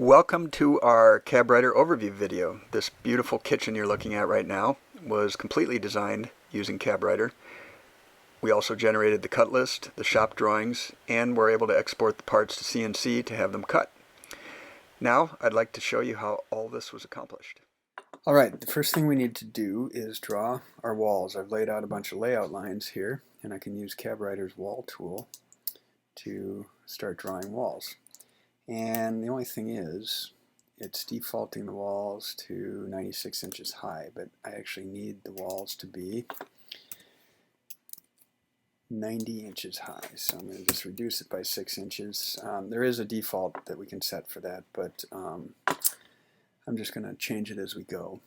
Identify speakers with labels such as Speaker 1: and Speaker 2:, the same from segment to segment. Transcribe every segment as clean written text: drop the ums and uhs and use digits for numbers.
Speaker 1: Welcome to our CabWriter Overview video. This beautiful kitchen you're looking at right now was completely designed using CabWriter. We also generated the cut list, the shop drawings, and were able to export the parts to CNC to have them cut. Now I'd like to show you how all this was accomplished. Alright, the first thing we need to do is draw our walls. I've laid out a bunch of layout lines here, and I can use CabWriter's wall tool to start drawing walls. And the only thing is, it's defaulting the walls to 96 inches high, but I actually need the walls to be 90 inches high. So I'm going to just reduce it by 6 inches. There is a default that we can set for that, but I'm just going to change it as we go.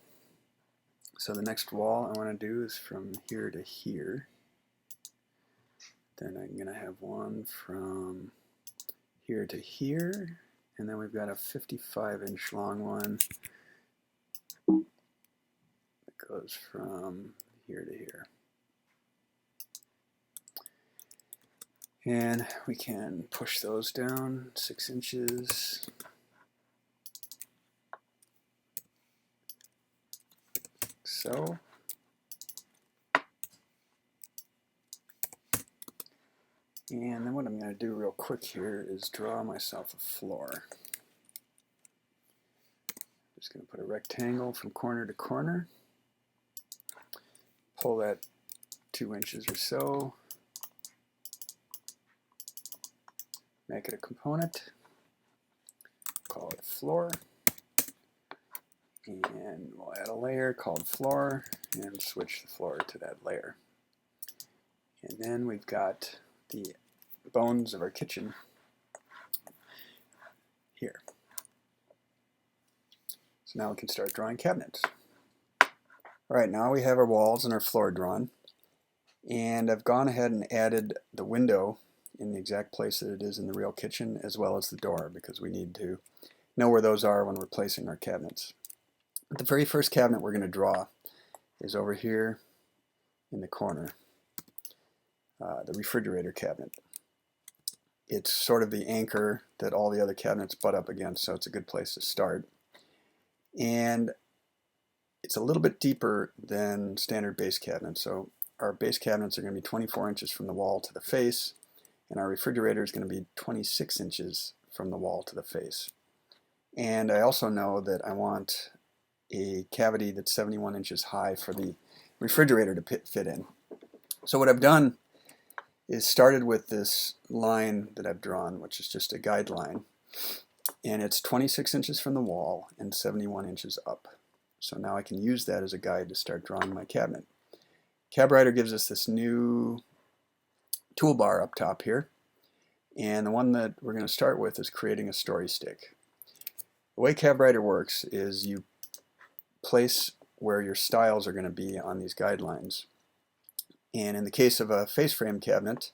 Speaker 1: So the next wall I want to do is from here to here. Then I'm going to have one from here to here, and then we've got a 55-inch long one that goes from here to here. And we can push those down 6 inches. So. And then what I'm going to do real quick here is draw myself a floor. Just going to put a rectangle from corner to corner. Pull that 2 inches or so. Make it a component. Call it floor. And we'll add a layer called floor and switch the floor to that layer. And then we've got the bones of our kitchen here. So now we can start drawing cabinets. Alright, now we have our walls and our floor drawn, and I've gone ahead and added the window in the exact place that it is in the real kitchen, as well as the door, because we need to know where those are when we're placing our cabinets. But the very first cabinet we're going to draw is over here in the corner. The refrigerator cabinet. It's sort of the anchor that all the other cabinets butt up against, so it's a good place to start. And it's a little bit deeper than standard base cabinets. So our base cabinets are going to be 24 inches from the wall to the face, and our refrigerator is going to be 26 inches from the wall to the face. And I also know that I want a cavity that's 71 inches high for the refrigerator to fit in. So what I've done is started with this line that I've drawn, which is just a guideline, and it's 26 inches from the wall and 71 inches up. So now I can use that as a guide to start drawing my cabinet. CabWriter gives us this new toolbar up top here, and the one that we're going to start with is creating a story stick. The way CabWriter works is you place where your styles are going to be on these guidelines. And in the case of a face frame cabinet,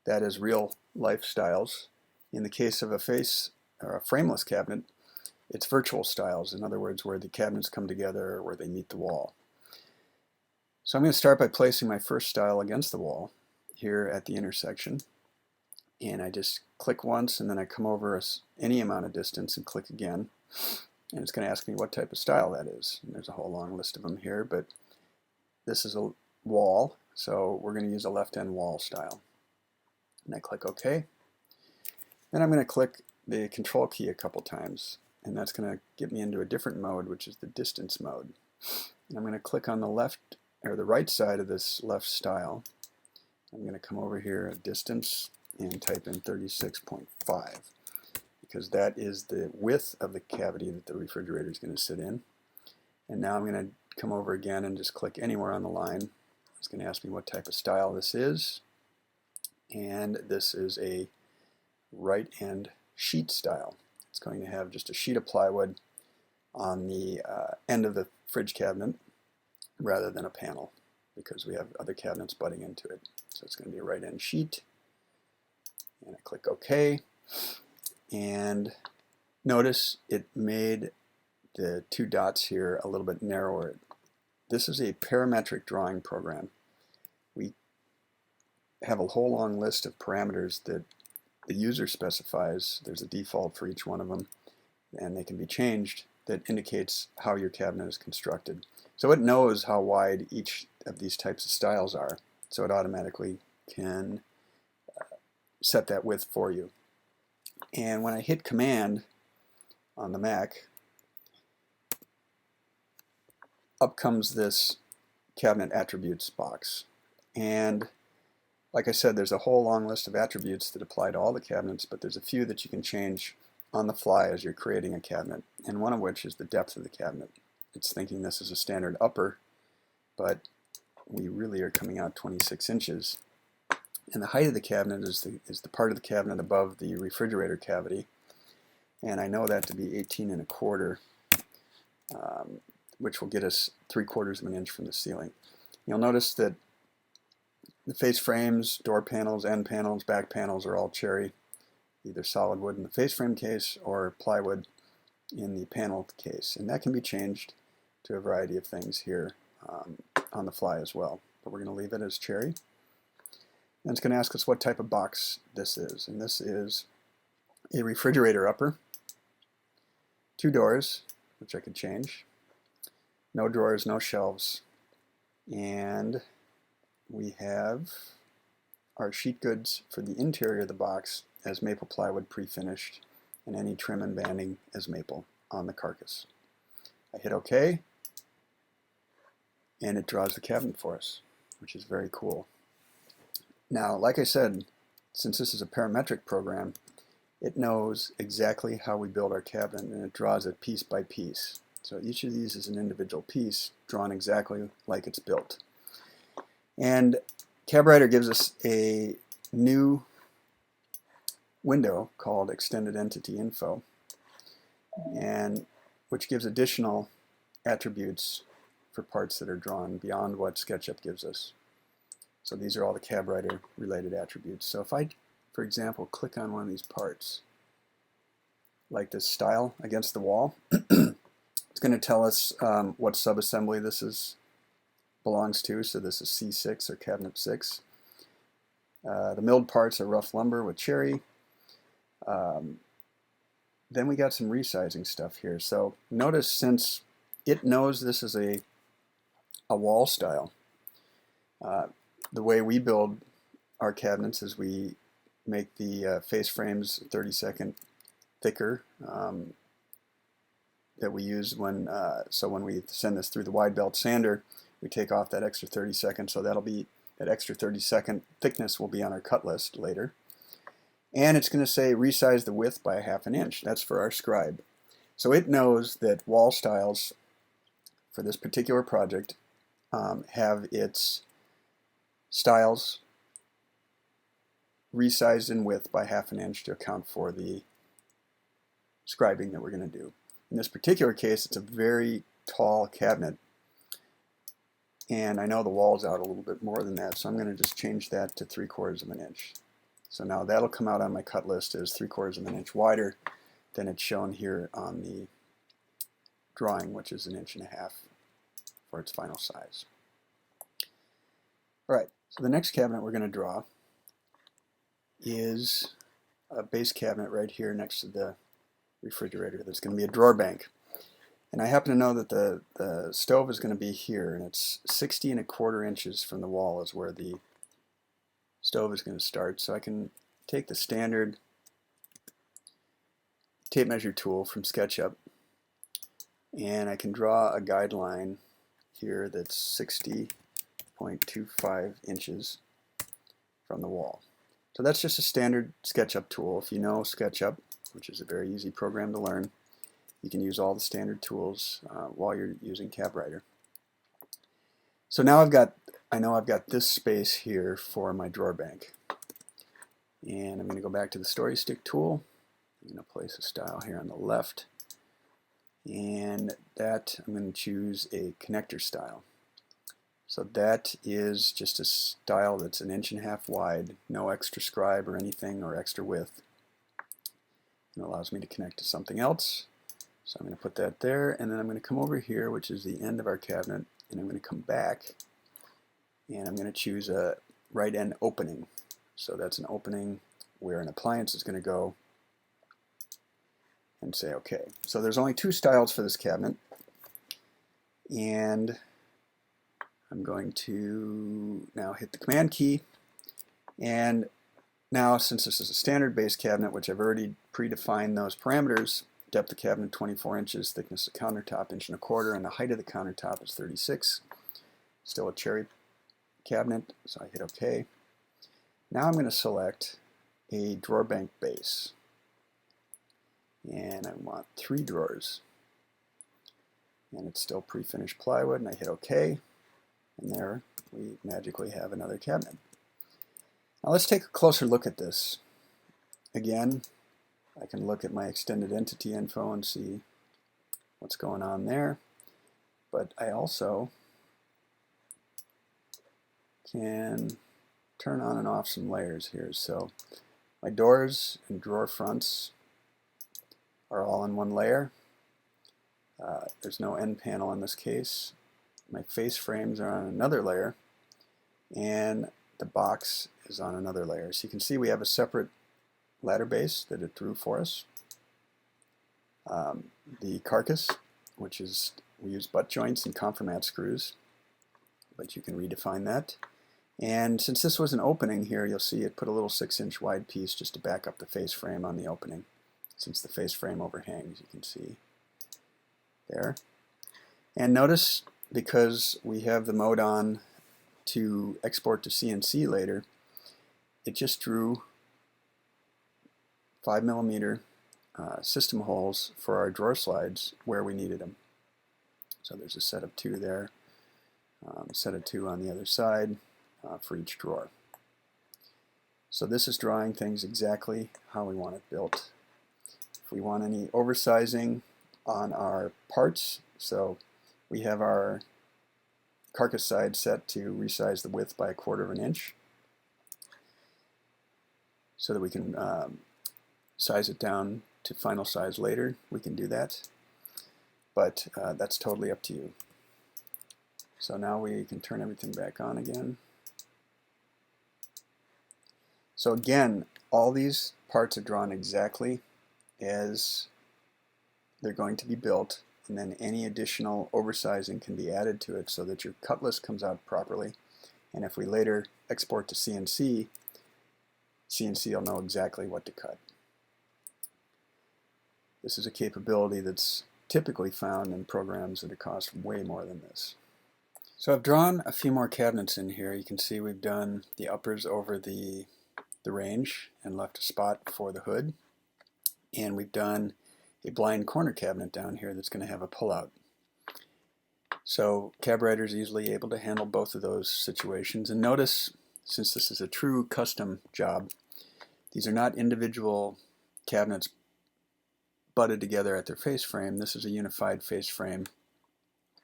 Speaker 1: that is real life styles. In the case of a face or a frameless cabinet, it's virtual styles. In other words, where the cabinets come together or where they meet the wall. So I'm going to start by placing my first style against the wall here at the intersection. And I just click once, and then I come over any amount of distance and click again. And it's going to ask me what type of style that is. And there's a whole long list of them here, but this is a wall. So we're going to use a left-end wall style. And I click OK. Then I'm going to click the Control key a couple times, and that's going to get me into a different mode, which is the distance mode. And I'm going to click on the left or the right side of this left style. I'm going to come over here at distance and type in 36.5, because that is the width of the cavity that the refrigerator is going to sit in. And now I'm going to come over again and just click anywhere on the line. It's going to ask me what type of style this is, and this is a right end sheet style. It's going to have just a sheet of plywood on the end of the fridge cabinet rather than a panel, because we have other cabinets butting into it. So it's going to be a right end sheet, and I click OK, and notice it made the two dots here a little bit narrower. This is a parametric drawing program. We have a whole long list of parameters that the user specifies. There's a default for each one of them. and they can be changed, that indicates how your cabinet is constructed. So it knows how wide each of these types of styles are, so it automatically can set that width for you. And when I hit Command on the Mac, up comes this cabinet attributes box. And like I said, there's a whole long list of attributes that apply to all the cabinets, but there's a few that you can change on the fly as you're creating a cabinet, and one of which is the depth of the cabinet. It's thinking this is a standard upper, but we really are coming out 26 inches. And the height of the cabinet is the part of the cabinet above the refrigerator cavity, and I know that to be 18 1/4, which will get us 3/4 of an inch from the ceiling. You'll notice that the face frames, door panels, end panels, back panels are all cherry, either solid wood in the face frame case or plywood in the panel case, and that can be changed to a variety of things here on the fly as well. But we're going to leave it as cherry. And it's going to ask us what type of box this is, and this is a refrigerator upper, 2 doors, which I could change, no drawers, no shelves, and we have our sheet goods for the interior of the box as maple plywood pre-finished, and any trim and banding as maple on the carcass. I hit OK, and it draws the cabinet for us, which is very cool. Now, like I said, since this is a parametric program, it knows exactly how we build our cabinet, and it draws it piece by piece. So each of these is an individual piece drawn exactly like it's built. And CabWriter gives us a new window called Extended Entity Info, and which gives additional attributes for parts that are drawn beyond what SketchUp gives us. So these are all the CabWriter related attributes. So if I, for example, click on one of these parts, like this style against the wall, it's going to tell us what subassembly this belongs to. So this is C6 or cabinet 6. The milled parts are rough lumber with cherry. Then we got some resizing stuff here. So notice, since it knows this is a wall style, the way we build our cabinets is we make the face frames 30-second thicker that we use when so when we send this through the wide belt sander, we take off that extra 30 seconds, so that extra 30-second thickness will be on our cut list later. And it's going to say resize the width by 1/2 inch. That's for our scribe. So it knows that wall styles for this particular project have its styles resized in width by 1/2 inch to account for the scribing that we're going to do. In this particular case, it's a very tall cabinet, and I know the wall's out a little bit more than that, so I'm going to just change that to 3/4 of an inch. So now that'll come out on my cut list as 3/4 of an inch wider than it's shown here on the drawing, which is 1.5 inches for its final size. Alright, so the next cabinet we're going to draw is a base cabinet right here next to the refrigerator. That's going to be a drawer bank. And I happen to know that the stove is going to be here, and it's 60 1/4 inches from the wall is where the stove is going to start. So I can take the standard tape measure tool from SketchUp, and I can draw a guideline here that's 60.25 inches from the wall. So that's just a standard SketchUp tool. If you know SketchUp, which is a very easy program to learn, you can use all the standard tools while you're using CabWriter. So now I know I've got this space here for my drawer bank. And I'm going to go back to the story stick tool. I'm going to place a style here on the left. And that I'm going to choose a connector style. So that is just a style that's 1.5 inches wide, no extra scribe or anything or extra width. It allows me to connect to something else. So I'm going to put that there, and then I'm going to come over here, which is the end of our cabinet, and I'm going to come back, and I'm going to choose a right end opening. So that's an opening where an appliance is going to go, and say OK. So there's only 2 styles for this cabinet, and I'm going to now hit the Command key, and now since this is a standard base cabinet, which I've already predefined those parameters, depth of cabinet 24 inches, thickness of countertop 1.25 inches, and the height of the countertop is 36. Still a cherry cabinet, so I hit OK. Now I'm going to select a drawer bank base, and I want 3 drawers, and it's still pre-finished plywood, and I hit OK, and there we magically have another cabinet. Now let's take a closer look at this. Again, I can look at my extended entity info and see what's going on there, but I also can turn on and off some layers here. So my doors and drawer fronts are all in one layer. There's no end panel in this case. My face frames are on another layer, and the box is on another layer. So you can see we have a separate ladder base that it drew for us. The carcass, which is, we use butt joints and conformat screws, but you can redefine that. And since this was an opening here, you'll see it put a little 6-inch wide piece just to back up the face frame on the opening, since the face frame overhangs, you can see there. And notice, because we have the mode on to export to CNC later, it just drew 5mm system holes for our drawer slides where we needed them. So there's a set of 2 there, a set of 2 on the other side for each drawer. So this is drawing things exactly how we want it built. If we want any oversizing on our parts, so we have our carcass side set to resize the width by 1/4 inch so that we can size it down to final size later. We can do that, but that's totally up to you. So now we can turn everything back on again. So again, all these parts are drawn exactly as they're going to be built, and then any additional oversizing can be added to it so that your cut list comes out properly. And if we later export to CNC, CNC will know exactly what to cut. This is a capability that's typically found in programs that cost way more than this. So I've drawn a few more cabinets in here. You can see we've done the uppers over the range and left a spot for the hood. And we've done a blind corner cabinet down here that's going to have a pullout. So CabWriter is easily able to handle both of those situations. And notice, since this is a true custom job, these are not individual cabinets butted together at their face frame. This is a unified face frame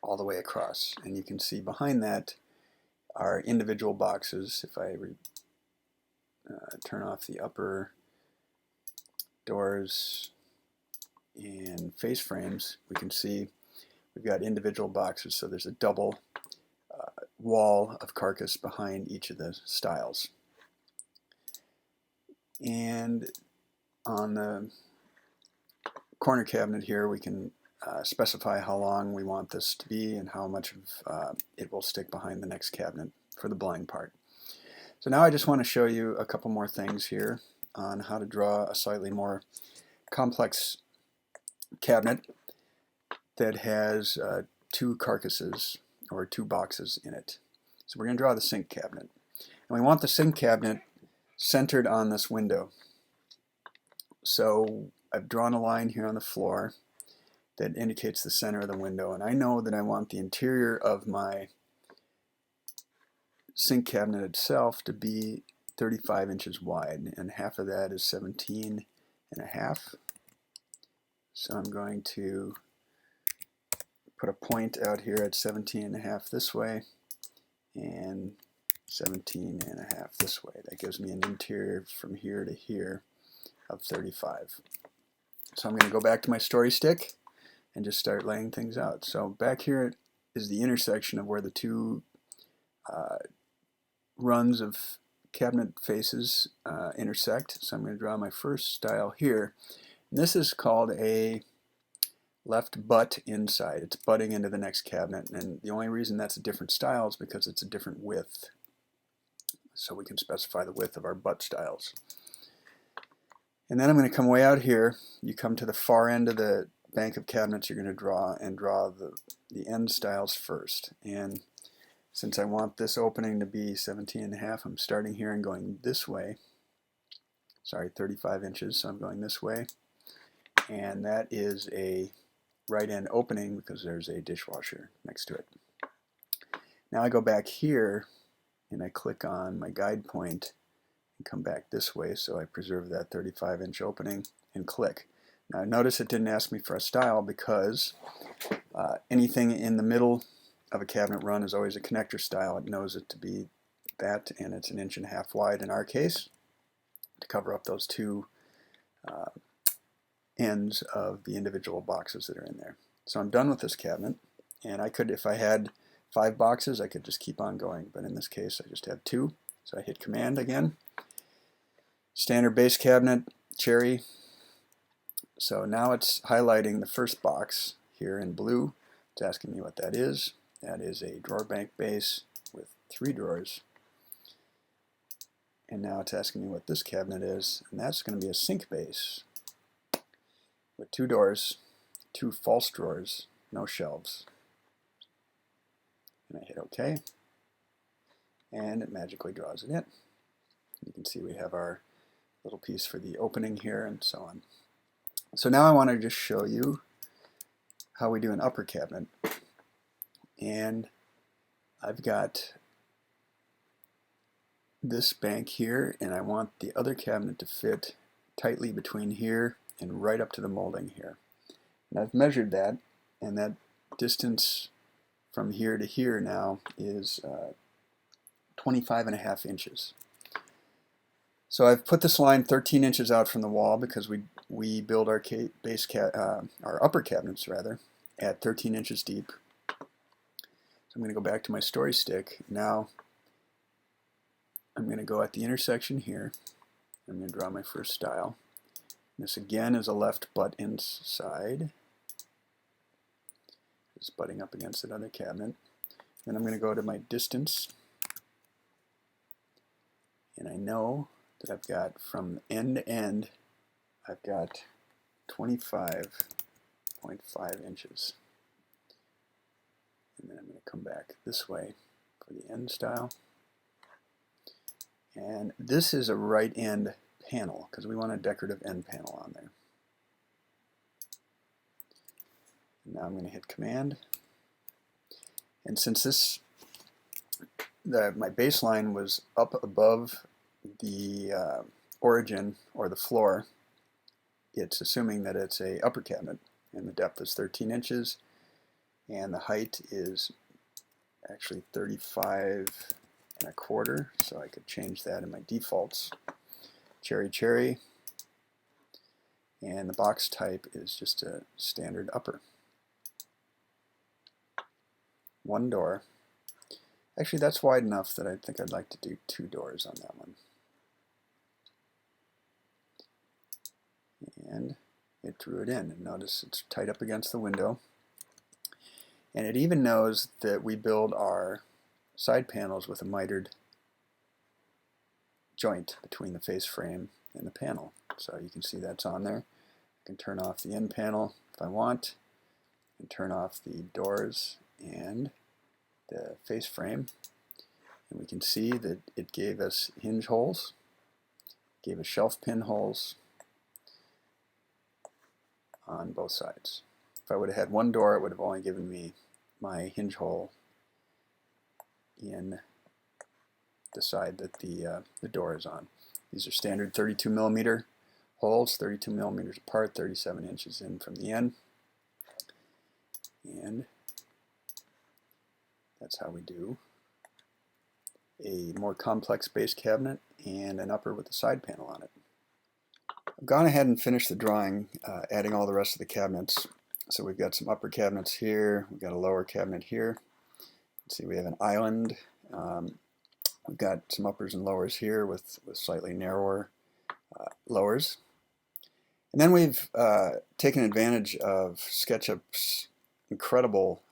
Speaker 1: all the way across. And you can see behind that are individual boxes. If I turn off the upper doors and face frames, we can see we've got individual boxes, so there's a double wall of carcass behind each of the styles. And on the corner cabinet here, we can specify how long we want this to be and how much of it will stick behind the next cabinet for the blind part. So now I just want to show you a couple more things here on how to draw a slightly more complex cabinet that has 2 carcasses or 2 boxes in it. So we're going to draw the sink cabinet. And we want the sink cabinet centered on this window. So I've drawn a line here on the floor that indicates the center of the window, and I know that I want the interior of my sink cabinet itself to be 35 inches wide, and half of that is 17.5. So I'm going to put a point out here at 17.5 this way and 17.5 this way. That gives me an interior from here to here of 35. So I'm going to go back to my story stick and just start laying things out. So back here is the intersection of where the 2 runs of cabinet faces intersect. So I'm going to draw my first style here. This is called a left butt inside. It's butting into the next cabinet, and the only reason that's a different style is because it's a different width. So we can specify the width of our butt styles. And then I'm going to come way out here. You come to the far end of the bank of cabinets you're going to draw, and draw the end styles first. And since I want this opening to be 17.5, I'm starting here and going this way. Sorry, 35 inches, so I'm going this way. And that is a right end opening because there's a dishwasher next to it. Now I go back here and I click on my guide point and come back this way, so I preserve that 35-inch opening and click. Now notice it didn't ask me for a style because anything in the middle of a cabinet run is always a connector style. It knows it to be that, and it's 1.5 inches wide in our case to cover up those two ends of the individual boxes that are in there. So I'm done with this cabinet, and I could, if I had 5 boxes, I could just keep on going, but in this case I just have 2. So I hit Command again. Standard base cabinet, cherry. So now it's highlighting the first box here in blue. It's asking me what that is. That is a drawer bank base with 3 drawers. And now it's asking me what this cabinet is, and that's going to be a sink base with 2 doors, 2 false drawers, no shelves. And I hit OK, and it magically draws it in. You can see we have our little piece for the opening here and so on. So now I want to just show you how we do an upper cabinet. And I've got this bank here, and I want the other cabinet to fit tightly between here and right up to the molding here. And I've measured that, and that distance from here to here now is 25.5 inches. So I've put this line 13 inches out from the wall because we build our our upper cabinets rather at 13 inches deep. So I'm going to go back to my story stick. Now I'm going to go at the intersection here. I'm going to draw my first style. This again is a left butt inside. It's butting up against another cabinet. Then I'm going to go to my distance, and I know that I've got from end to end, I've got 25.5 inches. And then I'm going to come back this way for the end style. And this is a right end panel because we want a decorative end panel on there. And now I'm going to hit Command. And since my baseline was up above the origin or the floor, it's assuming that it's a upper cabinet, and the depth is 13 inches and the height is actually 35.25, so I could change that in my defaults. Cherry, and the box type is just a standard upper. 1 door. Actually, that's wide enough that I think I'd like to do 2 doors on that one. And it drew it in, and notice it's tight up against the window. And it even knows that we build our side panels with a mitered joint between the face frame and the panel. So you can see that's on there. I can turn off the end panel if I want, and turn off the doors and the face frame. And we can see that it gave us hinge holes, gave us shelf pin holes on both sides. If I would have had 1 door, it would have only given me my hinge hole in the side that the door is on. These are standard 32 millimeter holes, 32 millimeters apart, 37 inches in from the end. And that's how we do a more complex base cabinet and an upper with a side panel on it. I've gone ahead and finished the drawing, adding all the rest of the cabinets. So we've got some upper cabinets here, we've got a lower cabinet here. Let's see, we have an island. We've got some uppers and lowers here with slightly narrower lowers. And then we've taken advantage of SketchUp's incredible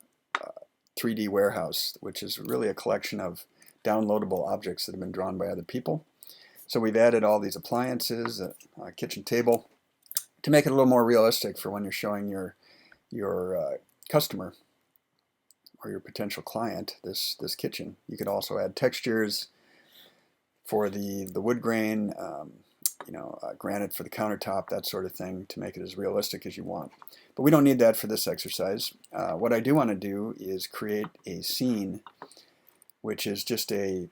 Speaker 1: 3D warehouse, which is really a collection of downloadable objects that have been drawn by other people. So we've added all these appliances, a kitchen table, to make it a little more realistic for when you're showing your customer or your potential client this kitchen. You could also add textures for the wood grain, granite for the countertop, that sort of thing, to make it as realistic as you want. But we don't need that for this exercise. What I do want to do is create a scene, which is just a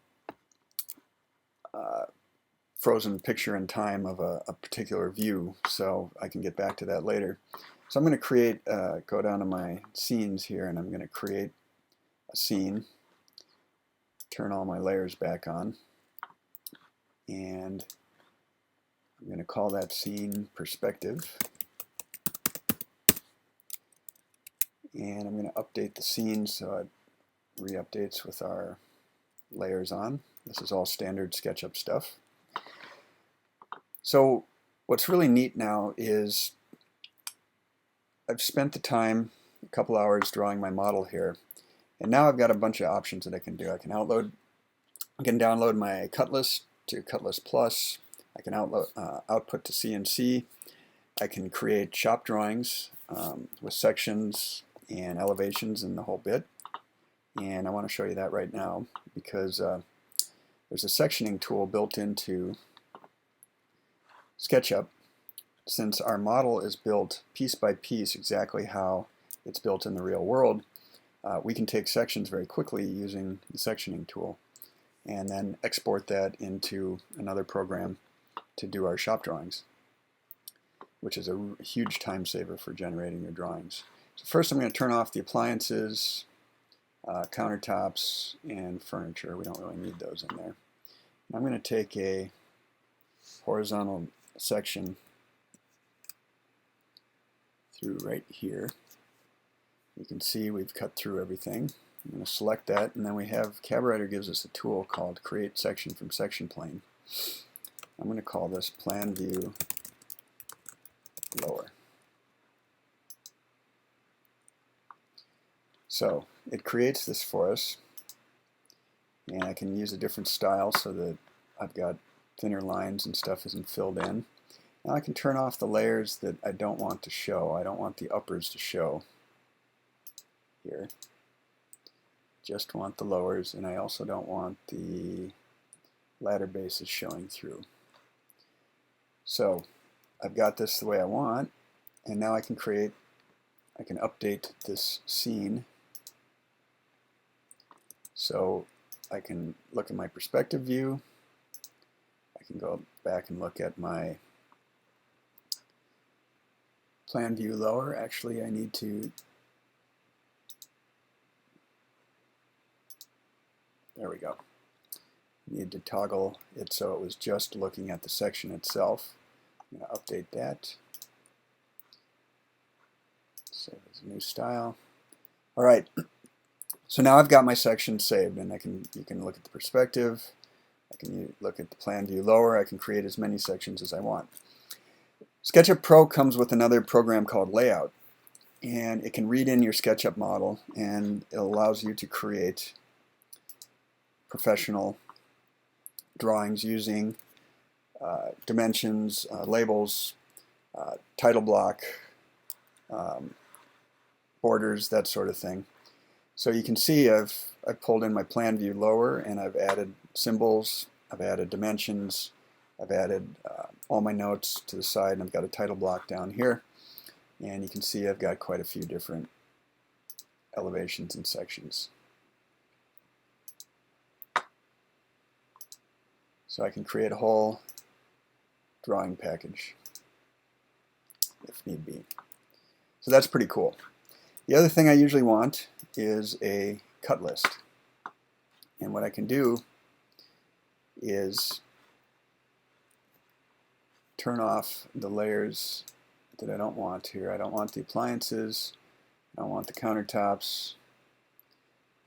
Speaker 1: frozen picture in time of a particular view, so I can get back to that later. So I'm going to create, go down to my scenes here, and I'm going to create a scene, turn all my layers back on, and I'm going to call that scene perspective. And I'm going to update the scene so it re-updates with our layers on. This is all standard SketchUp stuff. So what's really neat now is I've spent the time, a couple hours, drawing my model here, and now I've got a bunch of options that I can do. I can download my cut list to Cut List Plus. I can output to CNC. I can create shop drawings with sections and elevations and the whole bit. And I want to show you that right now because there's a sectioning tool built into SketchUp. Since our model is built piece by piece exactly how it's built in the real world, we can take sections very quickly using the sectioning tool and then export that into another program to do our shop drawings, which is a huge time saver for generating your drawings. So first I'm going to turn off the appliances, countertops, and furniture. We don't really need those in there. I'm going to take a horizontal section through right here. You can see we've cut through everything. I'm going to select that, and then we have CabWriter gives us a tool called Create Section from Section Plane. I'm going to call this Plan View Lower. So it creates this for us, and I can use a different style so that I've got thinner lines and stuff isn't filled in. Now I can turn off the layers that I don't want to show. I don't want the uppers to show here. Just want the lowers, and I also don't want the ladder bases showing through. So I've got this the way I want, and now I can update this scene. So I can look at my perspective view. I can go back and look at my plan view lower. Actually, I need to, there we go. Need to toggle it so it was just looking at the section itself. I'm going to update that. Save as a new style. All right. So now I've got my section saved, and you can look at the perspective. I can look at the plan view lower. I can create as many sections as I want. SketchUp Pro comes with another program called Layout, and it can read in your SketchUp model, and it allows you to create professional drawings using dimensions, labels, title block, borders, that sort of thing. So you can see I've pulled in my plan view lower, and I've added symbols, I've added dimensions, I've added all my notes to the side, and I've got a title block down here. And you can see I've got quite a few different elevations and sections. So I can create a whole drawing package if need be. So that's pretty cool. The other thing I usually want is a cut list. And what I can do is turn off the layers that I don't want here. I don't want the appliances, I don't want the countertops,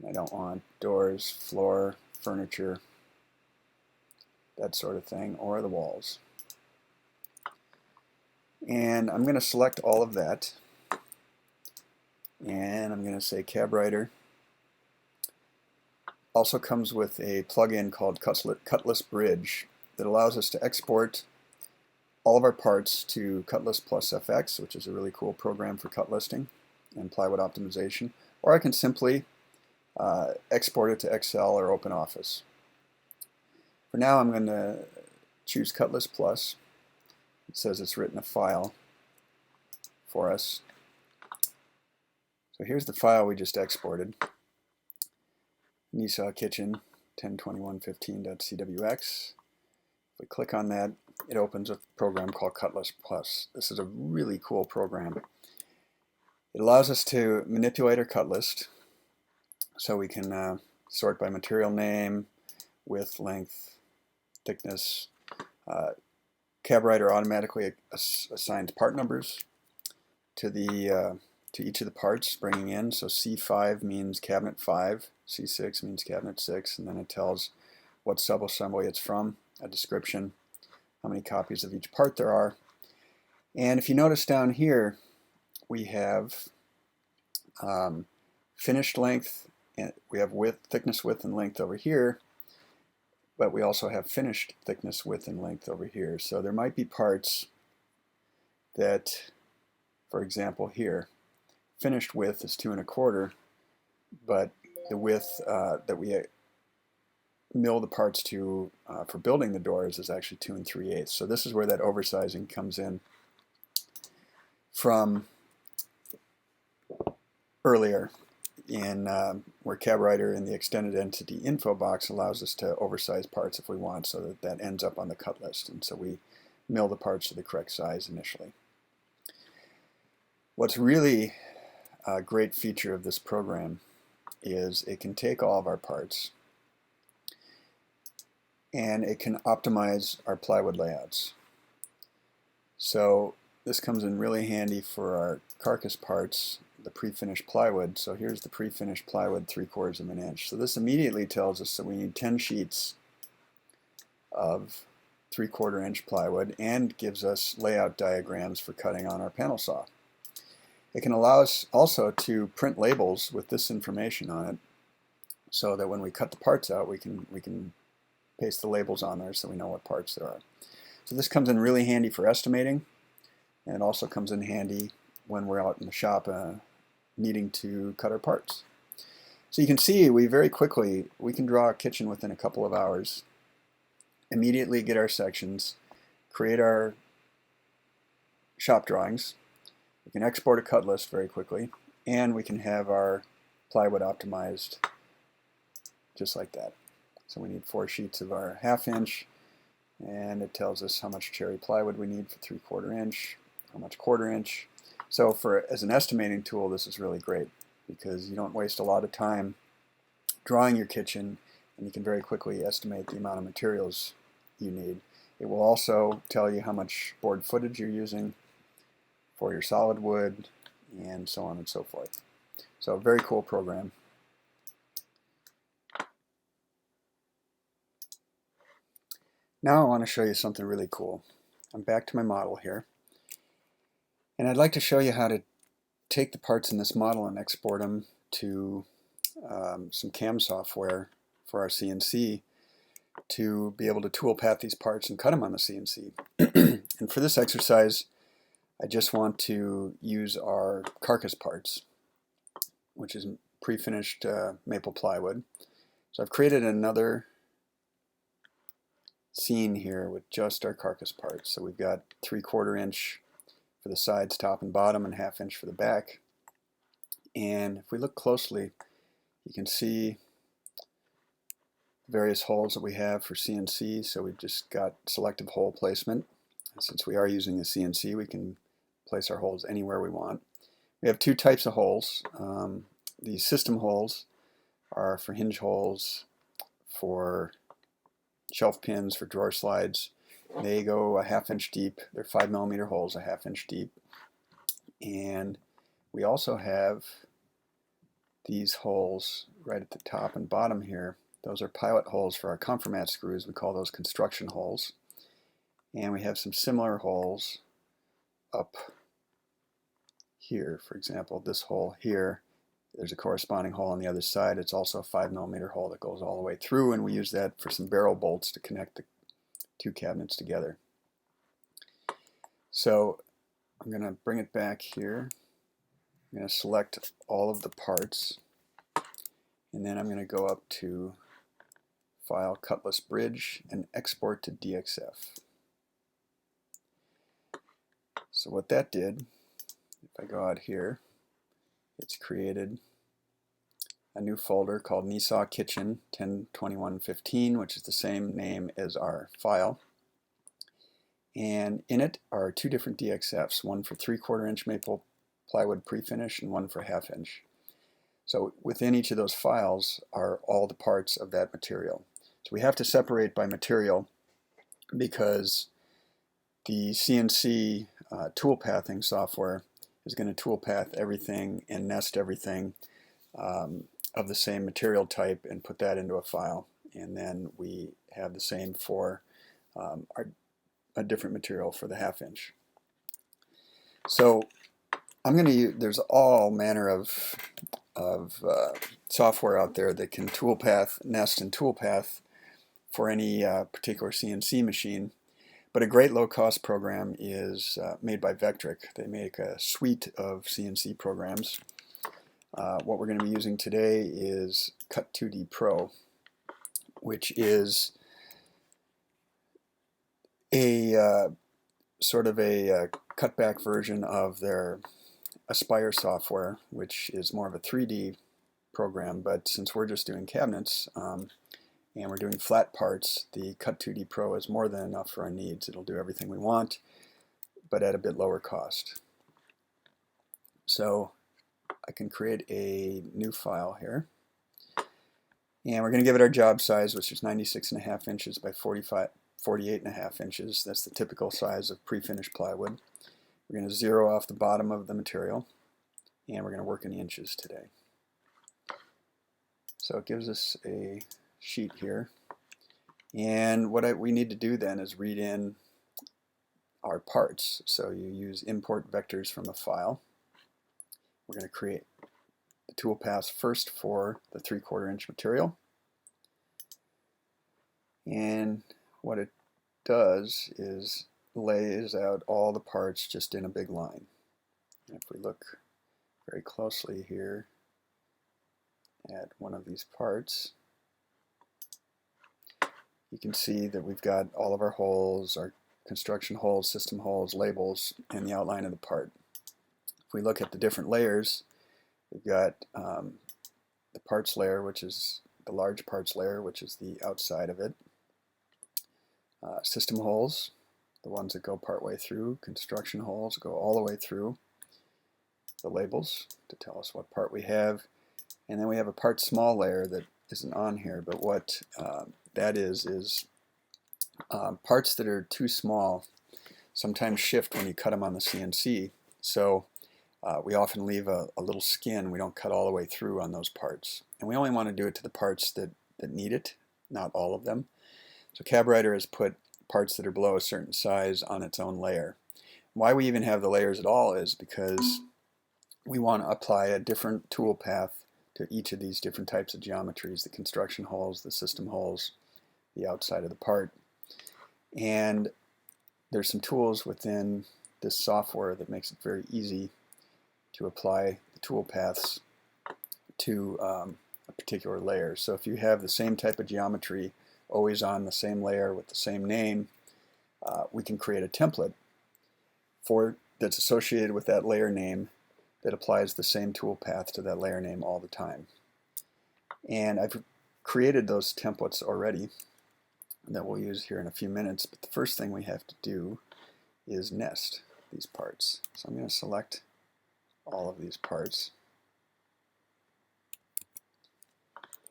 Speaker 1: I don't want doors, floor, furniture, that sort of thing, or the walls. And I'm going to select all of that, and I'm going to say CabWriter. Also comes with a plugin called Cutlass Bridge that allows us to export all of our parts to Cutlass Plus FX, which is a really cool program for cut listing and plywood optimization, or I can simply export it to Excel or OpenOffice. For now, I'm going to choose Cutlass Plus. It says it's written a file for us. So here's the file we just exported. Nissan Kitchen 102115.cwx. If we click on that, it opens a program called Cutlass Plus. This is a really cool program. It allows us to manipulate our cut list, so we can sort by material name, width, length, thickness. CabWriter automatically assigns part numbers to each of the parts bringing in. So C5 means cabinet 5, C6 means cabinet 6, and then it tells what subassembly it's from, a description, how many copies of each part there are. And if you notice down here, we have finished length, and we have width, thickness, width, and length over here, but we also have finished thickness, width, and length over here. So there might be parts that, for example here, finished width is 2 1/4, but the width that we mill the parts to for building the doors is actually 2 3/8. So this is where that oversizing comes in from earlier, in where CabWriter in the extended entity info box allows us to oversize parts if we want, so that that ends up on the cut list, and so we mill the parts to the correct size initially. What's really a great feature of this program is it can take all of our parts and it can optimize our plywood layouts. So this comes in really handy for our carcass parts, the pre-finished plywood. So here's the pre-finished plywood 3/4 of an inch. So this immediately tells us that we need 10 sheets of 3/4 inch plywood, and gives us layout diagrams for cutting on our panel saw. It can allow us also to print labels with this information on it, so that when we cut the parts out, we can paste the labels on there so we know what parts there are. So this comes in really handy for estimating, and it also comes in handy when we're out in the shop needing to cut our parts. So you can see we can draw a kitchen within a couple of hours, immediately get our sections, create our shop drawings, we can export a cut list very quickly, and we can have our plywood optimized just like that. So we need 4 sheets of our 1/2 inch, and it tells us how much cherry plywood we need for 3/4 inch, how much 1/4 inch. So as an estimating tool, this is really great, because you don't waste a lot of time drawing your kitchen, and you can very quickly estimate the amount of materials you need. It will also tell you how much board footage you're using for your solid wood, and so on and so forth. So a very cool program. Now I want to show you something really cool. I'm back to my model here, and I'd like to show you how to take the parts in this model and export them to some CAM software for our CNC to be able to toolpath these parts and cut them on the CNC. And for this exercise, I just want to use our carcass parts, which is pre-finished maple plywood. So I've created another scene here with just our carcass parts. So we've got 3/4 inch for the sides, top and bottom, and 1/2 inch for the back. And if we look closely, you can see various holes that we have for CNC. So we've just got selective hole placement. Since we are using a CNC, we can place our holes anywhere we want. We have 2 types of holes. These system holes are for hinge holes, for shelf pins, for drawer slides. They go a 1/2 inch deep. They're 5mm holes, a 1/2 inch deep. And we also have these holes right at the top and bottom here. Those are pilot holes for our comfort screws. We call those construction holes. And we have some similar holes up here, for example, this hole here, there's a corresponding hole on the other side. It's also a 5mm hole that goes all the way through, and we use that for some barrel bolts to connect the two cabinets together. So I'm going to bring it back here. I'm going to select all of the parts, and then I'm going to go up to File, Cutlass Bridge, and Export to DXF. So what that did, if I go out here, it's created a new folder called Nisaw Kitchen 102115, which is the same name as our file. And in it are two different DXFs, one for 3/4 inch maple plywood pre-finish and one for 1/2 inch. So within each of those files are all the parts of that material. So we have to separate by material because the CNC tool pathing software is going to toolpath everything and nest everything of the same material type and put that into a file. And then we have the same for a different material for the 1/2 inch. So I'm going to use, there's all manner of software out there that can toolpath, nest, and toolpath for any particular CNC machine. But a great low-cost program is made by Vectric. They make a suite of CNC programs. What we're going to be using today is Cut2D Pro, which is a sort of a cutback version of their Aspire software, which is more of a 3D program. But since we're just doing cabinets and we're doing flat parts, the Cut2D Pro is more than enough for our needs. It'll do everything we want, but at a bit lower cost. So I can create a new file here, and we're going to give it our job size, which is 96.5 inches by 48.5 inches. That's the typical size of pre-finished plywood. We're going to zero off the bottom of the material, and we're going to work in inches today. So it gives us a sheet here, and what we need to do then is read in our parts. So you use import vectors from a file. We're going to create the toolpath first for the 3/4 inch material, and what it does is lays out all the parts just in a big line. And if we look very closely here at one of these parts, you can see that we've got all of our holes, our construction holes, system holes, labels, and the outline of the part. If we look at the different layers, we've got the parts layer, which is the large parts layer, which is the outside of it. System holes, the ones that go partway through. Construction holes go all the way through. The labels to tell us what part we have. And then we have a part small layer that isn't on here, but what that is parts that are too small sometimes shift when you cut them on the CNC. So we often leave a little skin. We don't cut all the way through on those parts. And we only want to do it to the parts that need it, not all of them. So CabWriter has put parts that are below a certain size on its own layer. Why we even have the layers at all is because we want to apply a different tool path to each of these different types of geometries, the construction holes, the system holes, the outside of the part. And there's some tools within this software that makes it very easy to apply the tool paths to a particular layer. So if you have the same type of geometry always on the same layer with the same name, we can create a template that's associated with that layer name that applies the same tool path to that layer name all the time. And I've created those templates already that we'll use here in a few minutes, but the first thing we have to do is nest these parts. So I'm going to select all of these parts,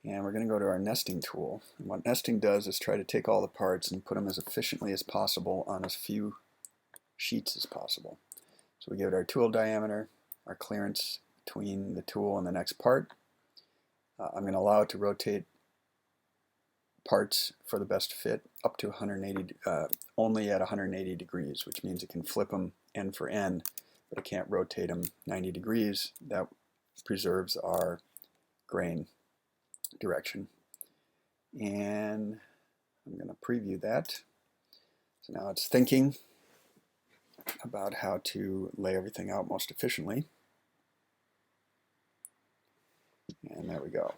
Speaker 1: and we're going to go to our nesting tool. And what nesting does is try to take all the parts and put them as efficiently as possible on as few sheets as possible. So we give it our tool diameter, our clearance between the tool and the next part. I'm going to allow it to rotate parts for the best fit up to 180, only at 180 degrees, which means it can flip them end for end, but I can't rotate them 90 degrees. That preserves our grain direction. And I'm going to preview that. So now it's thinking about how to lay everything out most efficiently. And there we go.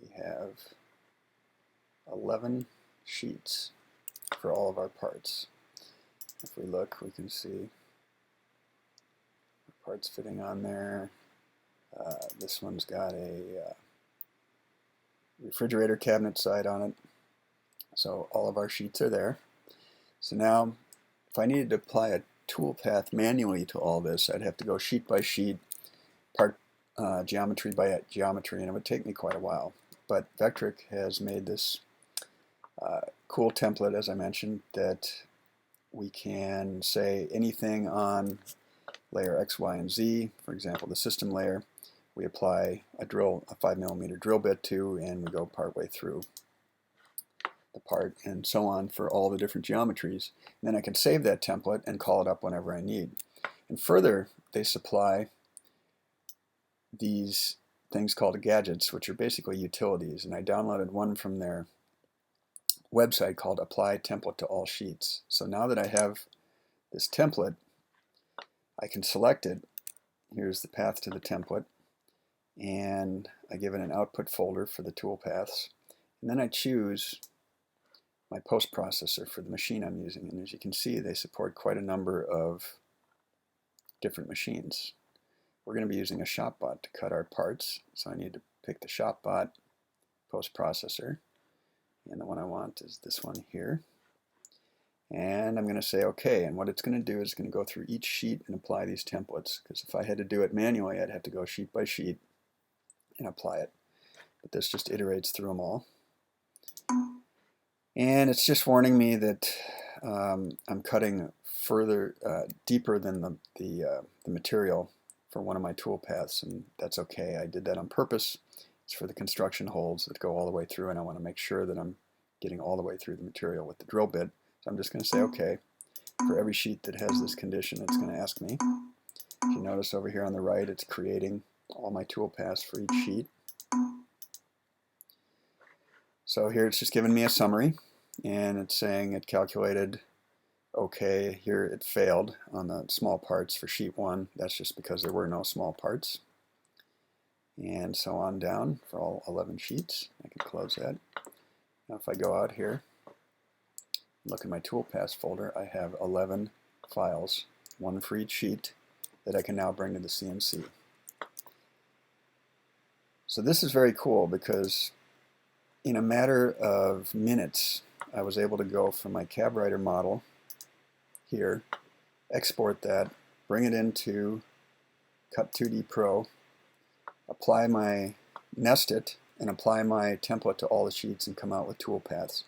Speaker 1: We have 11 sheets for all of our parts. If we look, we can see the parts fitting on there. This one's got a refrigerator cabinet side on it. So all of our sheets are there. So now, if I needed to apply a toolpath manually to all this, I'd have to go sheet by sheet, part geometry by geometry, and it would take me quite a while. But Vectric has made this cool template, as I mentioned, that we can say anything on layer X, Y, and Z. For example, the system layer, we apply a 5mm drill bit to, and we go part way through the part, and so on for all the different geometries. And then I can save that template and call it up whenever I need. And further, they supply these things called gadgets, which are basically utilities. And I downloaded one from their website called Apply Template to All Sheets. So now that I have this template, I can select it. Here's the path to the template, and I give it an output folder for the toolpaths, and then I choose my post processor for the machine I'm using. And as you can see, they support quite a number of different machines. We're going to be using a ShopBot to cut our parts, so I need to pick the ShopBot post processor, and the one I want is this one here. And I'm going to say OK, and what it's going to do is it's going to go through each sheet and apply these templates, because if I had to do it manually, I'd have to go sheet by sheet and apply it. But this just iterates through them all. And it's just warning me that I'm cutting further, deeper than the material for one of my toolpaths, and that's okay. I did that on purpose. It's for the construction holes that go all the way through, and I want to make sure that I'm getting all the way through the material with the drill bit. So I'm just going to say OK. For every sheet that has this condition, it's going to ask me. If you notice over here on the right, it's creating all my toolpaths for each sheet. So here it's just giving me a summary, and it's saying it calculated OK. Here it failed on the small parts for sheet 1. That's just because there were no small parts. And so on down for all 11 sheets. I can close that. Now if I go out here, look in my toolpaths folder, I have 11 files, one for each sheet, that I can now bring to the CNC. So this is very cool, because in a matter of minutes, I was able to go from my CabWriter model here, export that, bring it into Cut 2D Pro, nest it, and apply my template to all the sheets and come out with toolpaths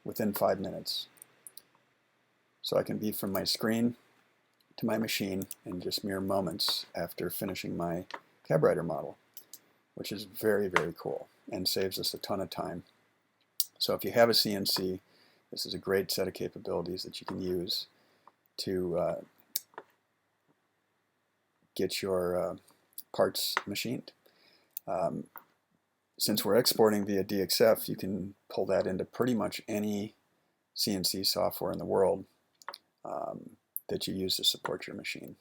Speaker 1: within 5 minutes. So I can be from my screen to my machine in just mere moments after finishing my CabWriter model, which is very, very cool and saves us a ton of time. So if you have a CNC, this is a great set of capabilities that you can use to get your parts machined. Since we're exporting via DXF, you can pull that into pretty much any CNC software in the world that you use to support your machine.